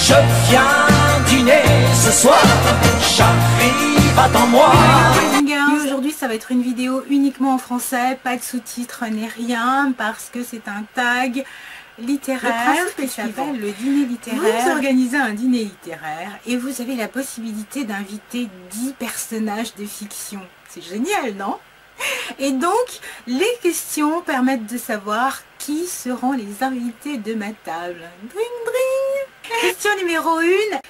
Je viens dîner ce soir, j'arrive, attends-moi. Et aujourd'hui ça va être une vidéo uniquement en français, pas de sous-titres ni rien, parce que c'est un tag littéraire qui s'appelle le dîner littéraire. Vous organisez un dîner littéraire et vous avez la possibilité d'inviter 10 personnages de fiction. C'est génial, non? Et donc, les questions permettent de savoir qui seront les invités de ma table. Dring dring. Question numéro 1.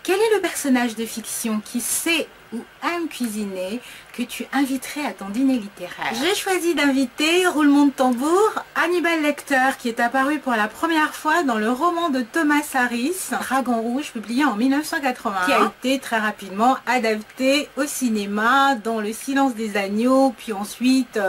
Quel est le personnage de fiction qui sait ou aime cuisiner que tu inviterais à ton dîner littéraire? J'ai choisi d'inviter, roulement de tambour, Hannibal Lecter, qui est apparu pour la première fois dans le roman de Thomas Harris, Dragon Rouge, publié en 1980, qui a été très rapidement adapté au cinéma dans Le Silence des Agneaux, puis ensuite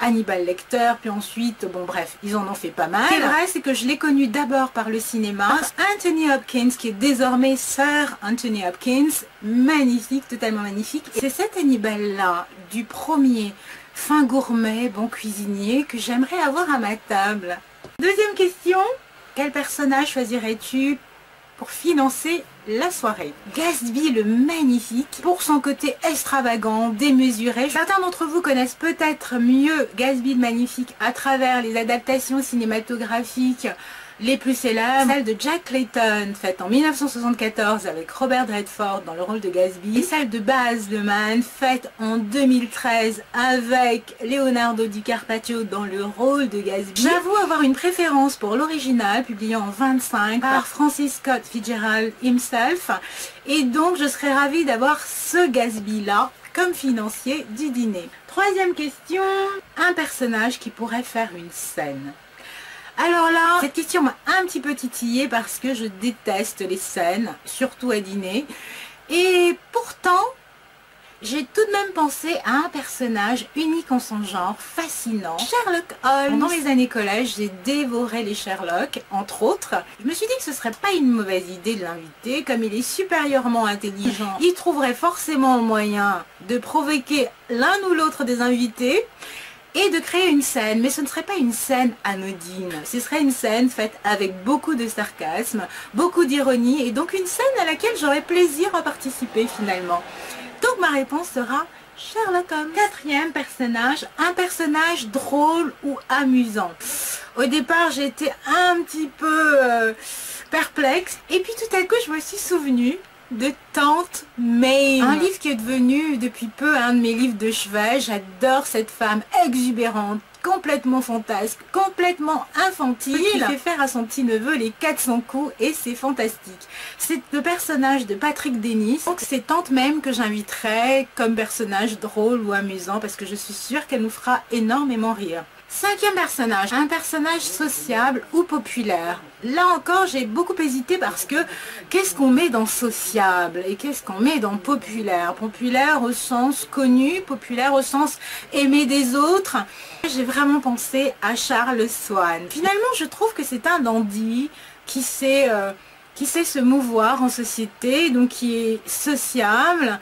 Hannibal Lecter, puis ensuite, bon bref, ils en ont fait pas mal. Ce qui est vrai, c'est que je l'ai connu d'abord par le cinéma. Anthony Hopkins, qui est désormais Sir Anthony Hopkins, magnifique, totalement magnifique. C'est cet Hannibal-là, du premier fin gourmet, bon cuisinier, que j'aimerais avoir à ma table. Deuxième question, quel personnage choisirais-tu pour financer la soirée? Gatsby le magnifique, pour son côté extravagant, démesuré. Certains d'entre vous connaissent peut-être mieux Gatsby le magnifique à travers les adaptations cinématographiques les plus célèbres, celle de Jack Clayton, faite en 1974 avec Robert Redford dans le rôle de Gatsby, et celle de Baz Luhrmann, faite en 2013 avec Leonardo DiCaprio dans le rôle de Gatsby. J'avoue avoir une préférence pour l'original, publié en 25 par Francis Scott Fitzgerald himself, et donc je serais ravie d'avoir ce Gatsby-là comme financier du dîner. Troisième question, un personnage qui pourrait faire une scène. Alors là, cette question m'a un petit peu titillée parce que je déteste les scènes, surtout à dîner. Et pourtant, j'ai tout de même pensé à un personnage unique en son genre, fascinant, Sherlock Holmes. Pendant mes années collège, j'ai dévoré les Sherlock, entre autres. Je me suis dit que ce serait pas une mauvaise idée de l'inviter, comme il est supérieurement intelligent. Il trouverait forcément le moyen de provoquer l'un ou l'autre des invités et de créer une scène, mais ce ne serait pas une scène anodine. Ce serait une scène faite avec beaucoup de sarcasme, beaucoup d'ironie, et donc une scène à laquelle j'aurais plaisir à participer finalement. Donc ma réponse sera Sherlock Holmes. Quatrième personnage, un personnage drôle ou amusant. Au départ, j'étais un petit peu perplexe, et puis tout à coup, je me suis souvenue de Tante May, un livre qui est devenu depuis peu un de mes livres de chevet. J'adore cette femme exubérante, complètement fantasque, complètement infantile, qui fait faire à son petit neveu les 400 coups, et c'est fantastique. C'est le personnage de Patrick Dennis, donc c'est Tante May que j'inviterai comme personnage drôle ou amusant, parce que je suis sûre qu'elle nous fera énormément rire. Cinquième personnage, un personnage sociable ou populaire. Là encore, j'ai beaucoup hésité parce que qu'est-ce qu'on met dans sociable et qu'est-ce qu'on met dans populaire? Populaire au sens connu, populaire au sens aimé des autres. J'ai vraiment pensé à Charles Swann. Finalement, je trouve que c'est un dandy qui sait se mouvoir en société, donc qui est sociable,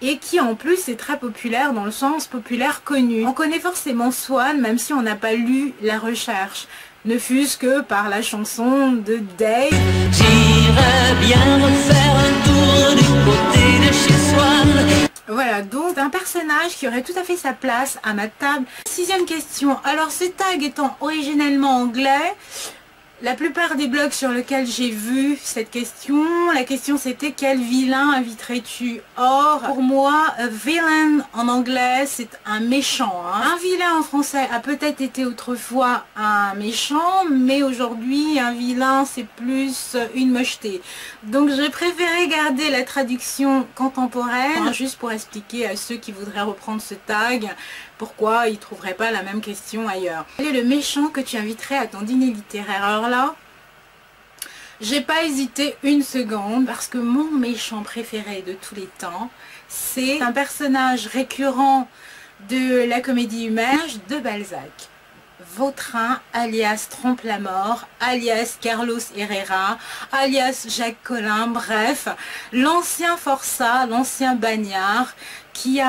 et qui en plus est très populaire dans le sens populaire connu. On connaît forcément Swann même si on n'a pas lu La Recherche, ne fût-ce que par la chanson de Dave. J'irais bien refaire un tour du côté de chez Swann. Voilà, donc un personnage qui aurait tout à fait sa place à ma table. Sixième question, alors ce tag étant originellement anglais, la plupart des blogs sur lesquels j'ai vu cette question, la question c'était quel vilain inviterais-tu? Or, pour moi, villain en anglais c'est un méchant. Un vilain en français a peut-être été autrefois un méchant, mais aujourd'hui un vilain c'est plus une mocheté. Donc j'ai préféré garder la traduction contemporaine, juste pour expliquer à ceux qui voudraient reprendre ce tag pourquoi ils ne trouveraient pas la même question ailleurs. Quel est le méchant que tu inviterais à ton dîner littéraire? Alors là, j'ai pas hésité une seconde parce que mon méchant préféré de tous les temps, c'est un personnage récurrent de la comédie humaine de Balzac. Vautrin, alias Trompe-la-Mort, alias Carlos Herrera, alias Jacques Collin, bref, l'ancien forçat, l'ancien bagnard qui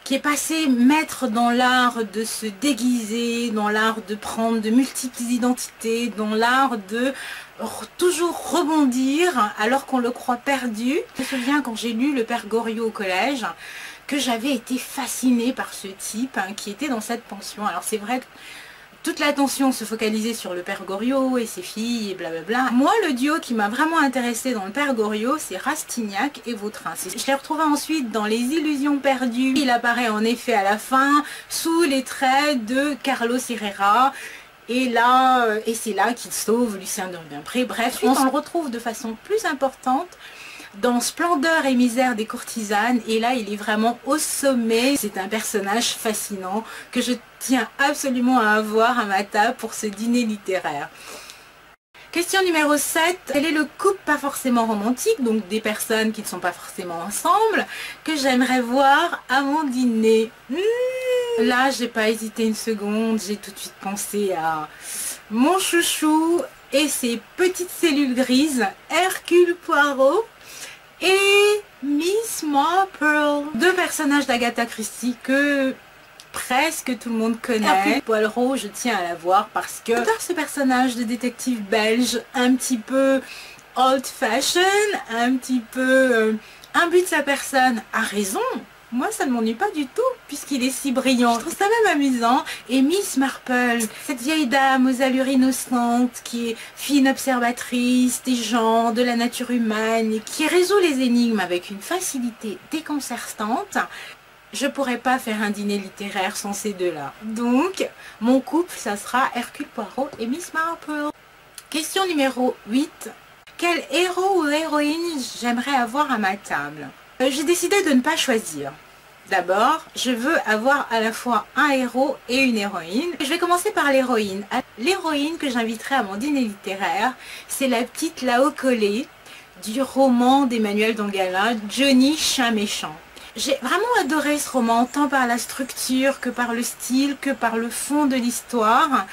qui est passé maître dans l'art de se déguiser, dans l'art de prendre de multiples identités, dans l'art de toujours rebondir alors qu'on le croit perdu. Je me souviens quand j'ai lu Le Père Goriot au collège, que j'avais été fascinée par ce type qui était dans cette pension. Alors c'est vrai que toute l'attention se focalisait sur le Père Goriot et ses filles et blablabla. Moi, le duo qui m'a vraiment intéressée dans le Père Goriot, c'est Rastignac et Vautrin. Je l'ai retrouvé ensuite dans Les Illusions perdues. Il apparaît en effet à la fin sous les traits de Carlos Herrera. Et là, c'est là qu'il sauve Lucien de Rubempré. Bref, on le retrouve de façon plus importante dans Splendeur et misère des courtisanes, et là il est vraiment au sommet. C'est un personnage fascinant que je tiens absolument à avoir à ma table pour ce dîner littéraire. Question numéro 7. Quel est le couple pas forcément romantique, donc des personnes qui ne sont pas forcément ensemble, que j'aimerais voir à mon dîner? Là, j'ai pas hésité une seconde, j'ai tout de suite pensé à mon chouchou et ses petites cellules grises, Hercule Poirot et Miss Marple. Deux personnages d'Agatha Christie que presque tout le monde connaît. Hercule Poirot, je tiens à la voir parce que j'adore ce personnage de détective belge, un petit peu old fashion, un petit peu imbu de sa personne. A raison, moi ça ne m'ennuie pas du tout puisqu'il est si brillant. Je trouve ça même amusant. Et Miss Marple, cette vieille dame aux allures innocentes qui est fine observatrice des gens, de la nature humaine, et qui résout les énigmes avec une facilité déconcertante. Je pourrais pas faire un dîner littéraire sans ces deux-là. Donc, mon couple, ça sera Hercule Poirot et Miss Marple. Question numéro 8. Quel héros ou héroïne j'aimerais avoir à ma table? J'ai décidé de ne pas choisir. D'abord, je veux avoir à la fois un héros et une héroïne. Je vais commencer par l'héroïne. L'héroïne que j'inviterai à mon dîner littéraire, c'est la petite Lao Collé du roman d'Emmanuel Dangala, Johnny Chien Méchant. J'ai vraiment adoré ce roman, tant par la structure que par le style, que par le fond de l'histoire.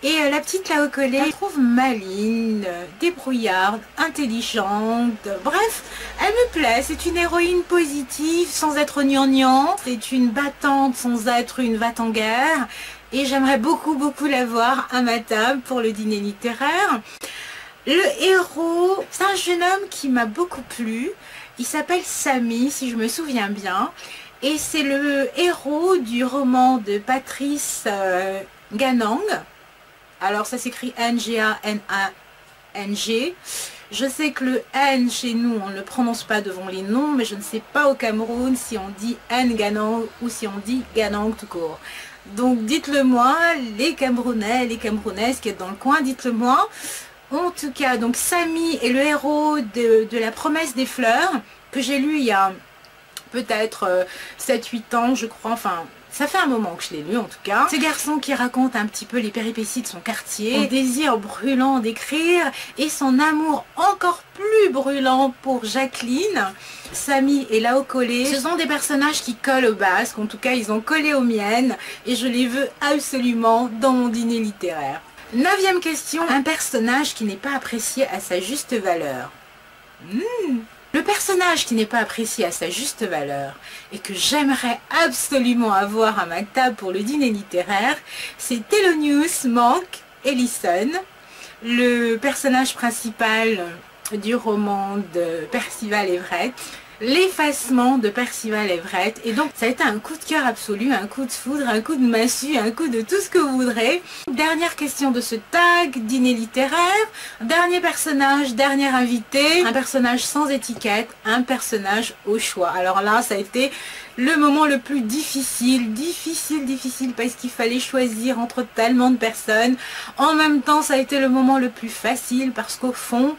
Et la petite Lao Collé, je la trouve maligne, débrouillarde, intelligente, bref, elle me plaît. C'est une héroïne positive sans être gnangnan, c'est une battante sans être une va-t-en-guerre. Et j'aimerais beaucoup la voir à ma table pour le dîner littéraire. Le héros, c'est un jeune homme qui m'a beaucoup plu. Il s'appelle Samy, si je me souviens bien. Et c'est le héros du roman de Patrice Ganang. Alors ça s'écrit N-G-A-N-A-N-G. Je sais que le N chez nous, on ne le prononce pas devant les noms, mais je ne sais pas au Cameroun si on dit N-Ganang ou si on dit Ganang tout court. Donc dites-le moi, les Camerounais, les Camerounaises qui êtes dans le coin, dites-le moi. En tout cas, donc Samy est le héros de La Promesse des Fleurs, que j'ai lu il y a peut-être 7-8 ans, je crois, enfin, ça fait un moment que je l'ai lu en tout cas. Ce garçon qui raconte un petit peu les péripéties de son quartier, son désir brûlant d'écrire et son amour encore plus brûlant pour Jacqueline. Samy et Lao Collé, ce sont des personnages qui collent au basque, en tout cas ils ont collé aux miennes et je les veux absolument dans mon dîner littéraire. 9e question, un personnage qui n'est pas apprécié à sa juste valeur. Le personnage qui n'est pas apprécié à sa juste valeur et que j'aimerais absolument avoir à ma table pour le dîner littéraire, c'est Thelonious Monk Ellison, le personnage principal du roman de Percival Everett. L'effacement de Percival Everett, et donc ça a été un coup de cœur absolu, un coup de foudre, un coup de massue, un coup de tout ce que vous voudrez. Dernière question de ce tag, dîner littéraire, dernier personnage, dernier invité, un personnage sans étiquette, un personnage au choix. Alors là ça a été le moment le plus difficile parce qu'il fallait choisir entre tellement de personnes. En même temps ça a été le moment le plus facile parce qu'au fond,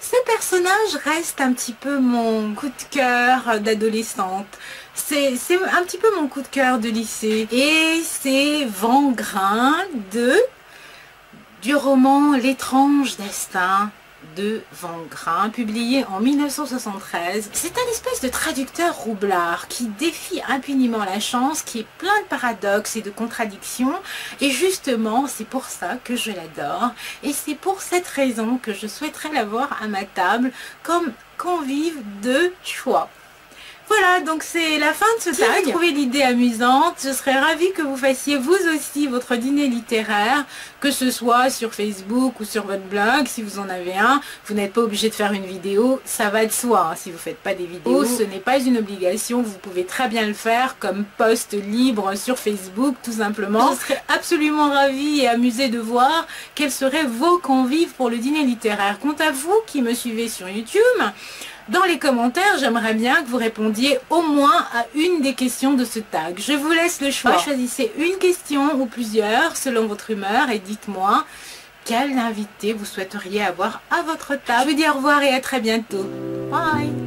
ce personnage reste un petit peu mon coup de cœur d'adolescente. C'est un petit peu mon coup de cœur de lycée. Et c'est Vangrin du roman L'étrange destin de Vangrin, publié en 1973. C'est un espèce de traducteur roublard qui défie impunément la chance, qui est plein de paradoxes et de contradictions. Et justement, c'est pour ça que je l'adore. Et c'est pour cette raison que je souhaiterais l'avoir à ma table comme convive de choix. Voilà, donc c'est la fin de ce tag. Si vous trouvez l'idée amusante, je serais ravie que vous fassiez vous aussi votre dîner littéraire, que ce soit sur Facebook ou sur votre blog, si vous en avez un. Vous n'êtes pas obligé de faire une vidéo, ça va de soi. Hein. Si vous ne faites pas des vidéos, ce n'est pas une obligation. Vous pouvez très bien le faire comme post libre sur Facebook, tout simplement. Je serais absolument ravie et amusée de voir quels seraient vos convives pour le dîner littéraire. Quant à vous qui me suivez sur YouTube, dans les commentaires, j'aimerais bien que vous répondiez au moins à une des questions de ce tag. Je vous laisse le choix. Choisissez une question ou plusieurs selon votre humeur et dites-moi quel invité vous souhaiteriez avoir à votre table. Je vous dis au revoir et à très bientôt. Bye!